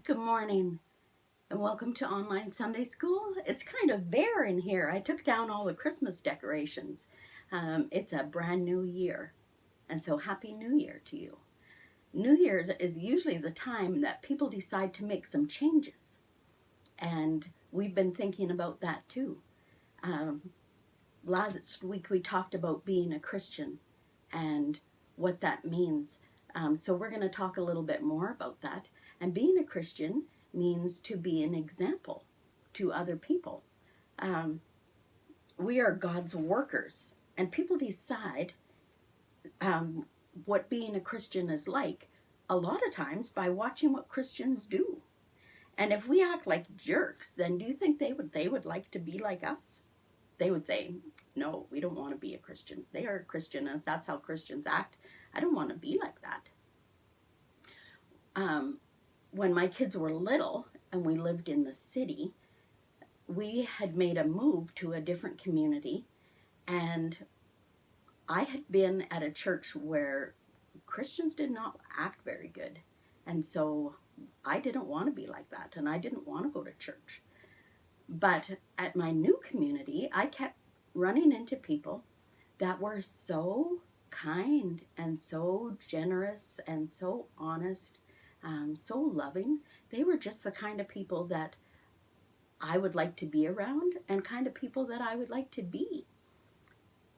Good morning and welcome to online Sunday school. It's kind of bare in here. I took down all the Christmas decorations. It's a brand new year, and so Happy New Year to you. New Year's is usually the time that people decide to make some changes, and we've been thinking about that too. Um, Last week we talked about being a Christian and what that means. So we're going to talk a little bit more about that. And being a Christian means to be an example to other people. We are God's workers, and people decide what being a Christian is like a lot of times by watching what Christians do. And if we act like jerks, then do you think they would like to be like us? They would say, no, we don't want to be a Christian. They are a Christian, and if that's how Christians act, I don't want to be like that. When my kids were little and we lived in the city, we had made a move to a different community, and I had been at a church where Christians did not act very good. And so I didn't want to be like that, and I didn't want to go to church. But at my new community, I kept running into people that were so kind and so generous and so honest, so loving. They were just the kind of people that I would like to be around and kind of people that I would like to be.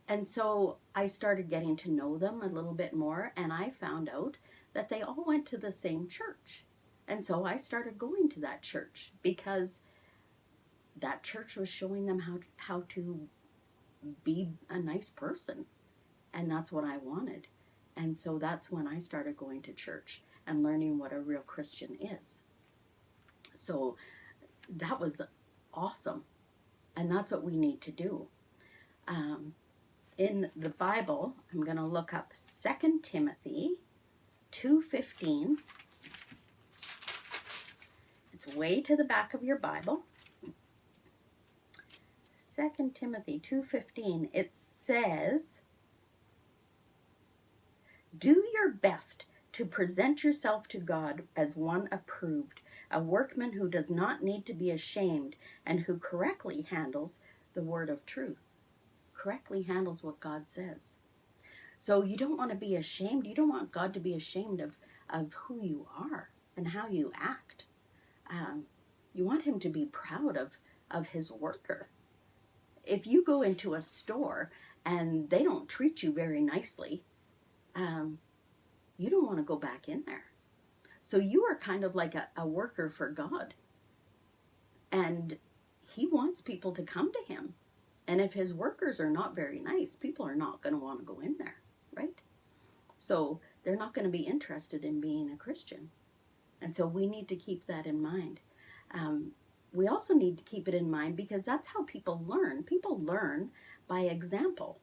And so I started getting to know them a little bit more, and I found out that they all went to the same church. And so I started going to that church because that church was showing them how to be a nice person. And that's what I wanted. And so that's when I started going to church and learning what a real Christian is. So that was awesome. And that's what we need to do. In the Bible, I'm going to look up 2 Timothy 2:15. It's way to the back of your Bible. 2 Timothy 2:15, it says, "Do your best to present yourself to God as one approved, a workman who does not need to be ashamed and who correctly handles the word of truth." Correctly handles what God says. So you don't want to be ashamed. You don't want God to be ashamed of who you are and how you act. You want him to be proud of his worker. If you go into a store and they don't treat you very nicely, you don't want to go back in there. So you are kind of like a worker for God. And he wants people to come to him. And if his workers are not very nice, people are not going to want to go in there, right? So they're not going to be interested in being a Christian. And so we need to keep that in mind. We also need to keep it in mind because that's how people learn. People learn by example.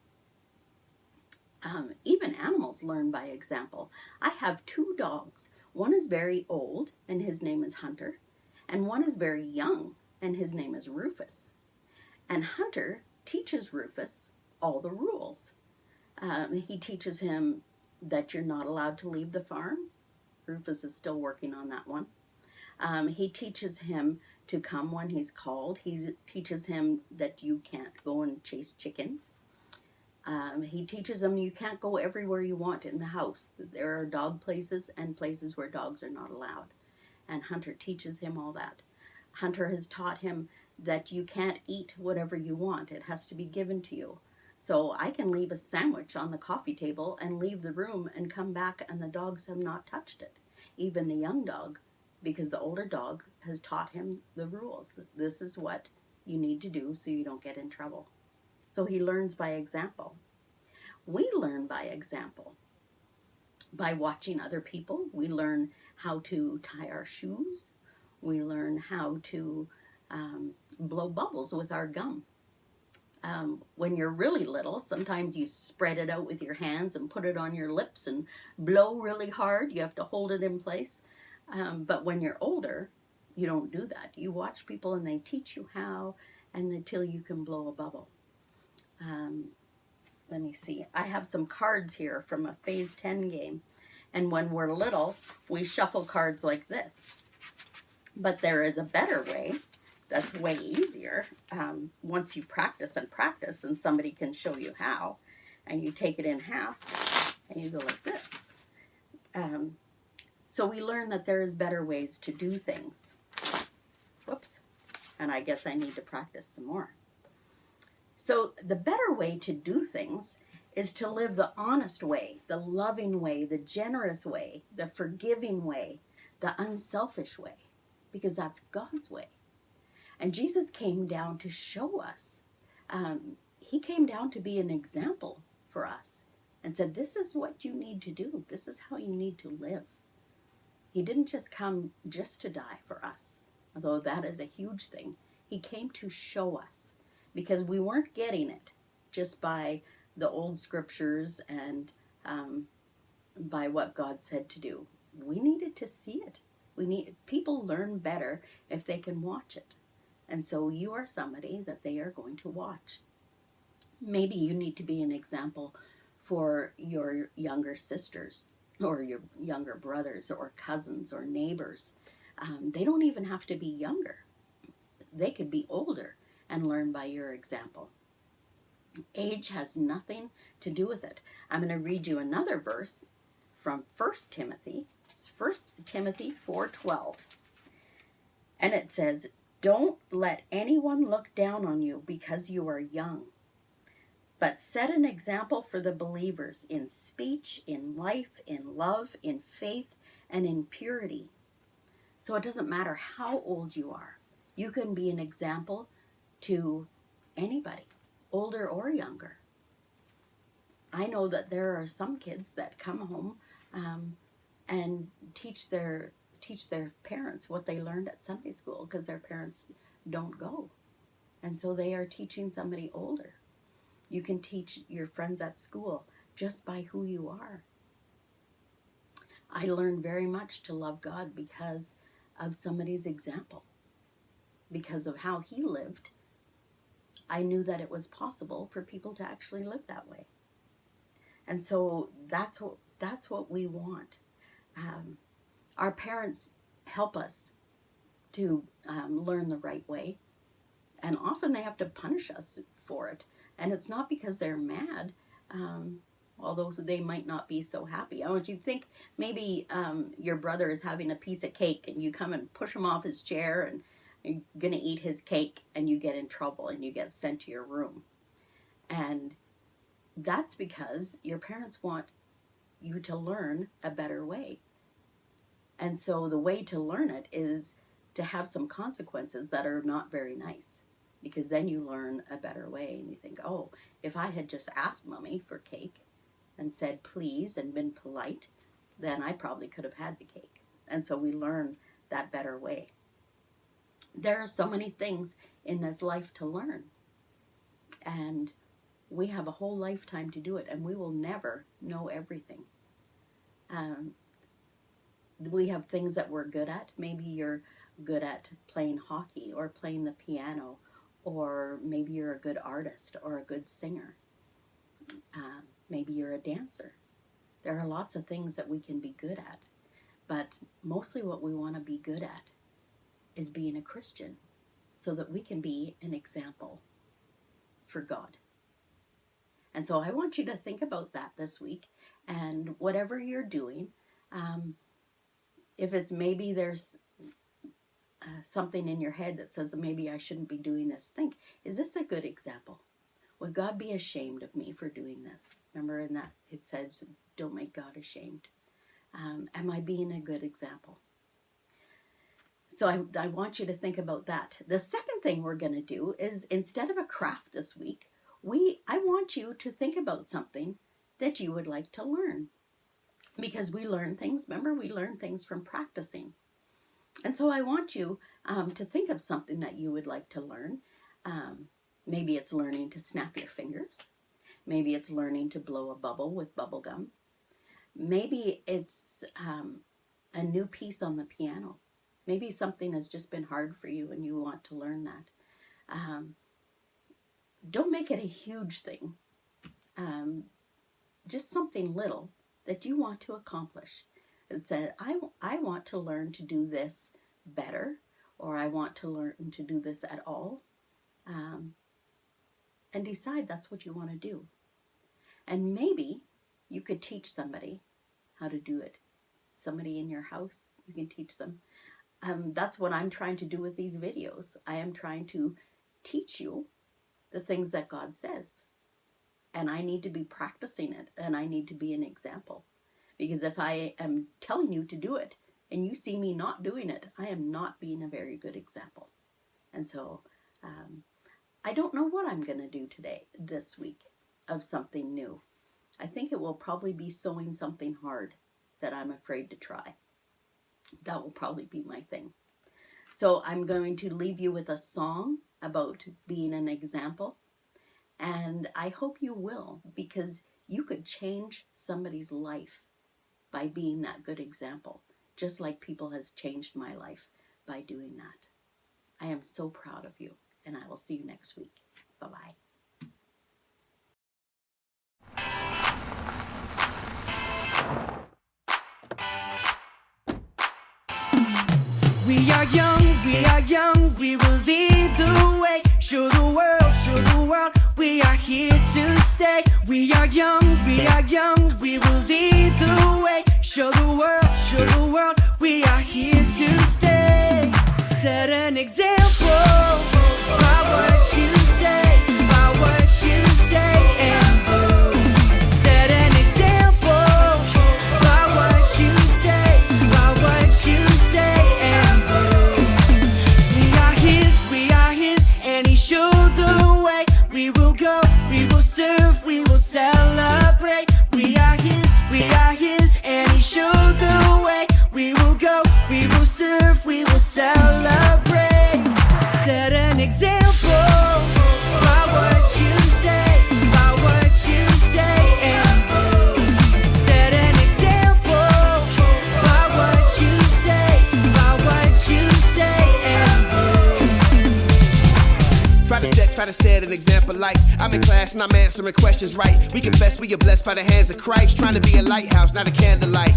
Even animals learn by example. I have 2 dogs. One is very old, and his name is Hunter. And one is very young, and his name is Rufus. And Hunter teaches Rufus all the rules. He teaches him that you're not allowed to leave the farm. Rufus is still working on that one. He teaches him to come when he's called. He teaches him that you can't go and chase chickens. He teaches him you can't go everywhere you want in the house. There are dog places and places where dogs are not allowed. And Hunter teaches him all that. Hunter has taught him that you can't eat whatever you want. It has to be given to you. So I can leave a sandwich on the coffee table and leave the room and come back and the dogs have not touched it. Even the young dog, because the older dog has taught him the rules. This is what you need to do so you don't get in trouble. So he learns by example. We learn by example. By watching other people, we learn how to tie our shoes. We learn how to blow bubbles with our gum. When you're really little, sometimes you spread it out with your hands and put it on your lips and blow really hard. You have to hold it in place. But when you're older, you don't do that. You watch people and they teach you how, and until you can blow a bubble. Let me see. I have some cards here from a Phase 10 game. And when we're little, we shuffle cards like this. But there is a better way that's way easier. Once you practice and practice, and somebody can show you how, and you take it in half and you go like this. So we learn that there is better ways to do things. Whoops. And I guess I need to practice some more. So the better way to do things is to live the honest way, the loving way, the generous way, the forgiving way, the unselfish way, because that's God's way. And Jesus came down to show us. He came down to be an example for us and said, this is what you need to do. This is how you need to live. He didn't just come just to die for us, although that is a huge thing. He came to show us, because we weren't getting it just by the old scriptures and by what God said to do. We needed to see it. People learn better if they can watch it. And so you are somebody that they are going to watch. Maybe you need to be an example for your younger sisters or your younger brothers or cousins or neighbors. They don't even have to be younger. They could be older and learn by your example. Age has nothing to do with it. I'm going to read you another verse from 1 Timothy. It's 1 Timothy 4:12. And it says, don't let anyone look down on you because you are young, but set an example for the believers in speech, in life, in love, in faith, and in purity. So it doesn't matter how old you are. You can be an example to anybody, older or younger. I know that there are some kids that come home and teach their parents what they learned at Sunday school, because their parents don't go. And so they are teaching somebody older. You can teach your friends at school just by who you are. I learned very much to love God because of somebody's example. Because of how he lived, I knew that it was possible for people to actually live that way. And so that's what we want. Our parents help us to learn the right way, and often they have to punish us for it. And it's not because they're mad, although they might not be so happy. I want you to think maybe your brother is having a piece of cake and you come and push him off his chair and you're going to eat his cake and you get in trouble and you get sent to your room. And that's because your parents want you to learn a better way. And so the way to learn it is to have some consequences that are not very nice, because then you learn a better way and you think, oh, if I had just asked mommy for cake and said please and been polite, then I probably could have had the cake. And so we learn that better way. There are so many things in this life to learn, and we have a whole lifetime to do it, and we will never know everything. We have things that we're good at. Maybe you're good at playing hockey or playing the piano, or maybe you're a good artist or a good singer. Maybe you're a dancer. There are lots of things that we can be good at, but mostly what we want to be good at is being a Christian, so that we can be an example for God. And so I want you to think about that this week, and whatever you're doing, if it's maybe there's something in your head that says maybe I shouldn't be doing this, think, is this a good example? Would God be ashamed of me for doing this? Remember in that it says, don't make God ashamed. Am I being a good example? So I want you to think about that. The second thing we're going to do is, instead of a craft this week, I want you to think about something that you would like to learn. Because we learn things, remember, we learn things from practicing. And so I want you to think of something that you would like to learn. Maybe it's learning to snap your fingers. Maybe it's learning to blow a bubble with bubble gum. Maybe it's a new piece on the piano. Maybe something has just been hard for you and you want to learn that. Don't make it a huge thing. Just something little that you want to accomplish. It said, I want to learn to do this better. or I want to learn to do this at all, and decide that's what you want to do. And maybe you could teach somebody how to do it. Somebody in your house, you can teach them. That's what I'm trying to do with these videos. I am trying to teach you the things that God says. And I need to be practicing it, and I need to be an example. Because if I am telling you to do it, and you see me not doing it, I am not being a very good example. And so I don't know what I'm going to do this week, of something new. I think it will probably be sewing something hard that I'm afraid to try. That will probably be my thing. So I'm going to leave you with a song about being an example. And I hope you will, because you could change somebody's life by being that good example, just like people has changed my life by doing that. I am so proud of you, and I will see you next week. Bye-bye. We are young, we will lead the way. Show the world, we are here to stay. We are young, we will lead the way. Show the world, we are here to stay. Set an example by what you say, and do. Set an example by what you say, and do. We are his, and he showed the way. We will go, we will serve, we will celebrate. We are his, and he showed the way. We will go, we will serve, we will celebrate. Set an example by what you say, and do. Set an example by what you say, and do. Try to set an example like I'm in class and I'm answering questions right. We confess we are blessed by the hands of Christ, trying to be a lighthouse, not a candlelight.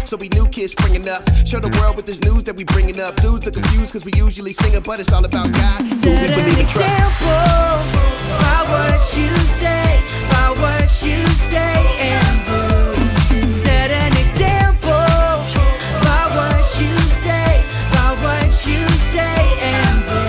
So we new kids springing up, show the world with this news that we bringing up. Dudes are confused cause we usually singing, but it's all about God. Set we an believe and trust. example by what you say, and do. Set an example by what you say, and do.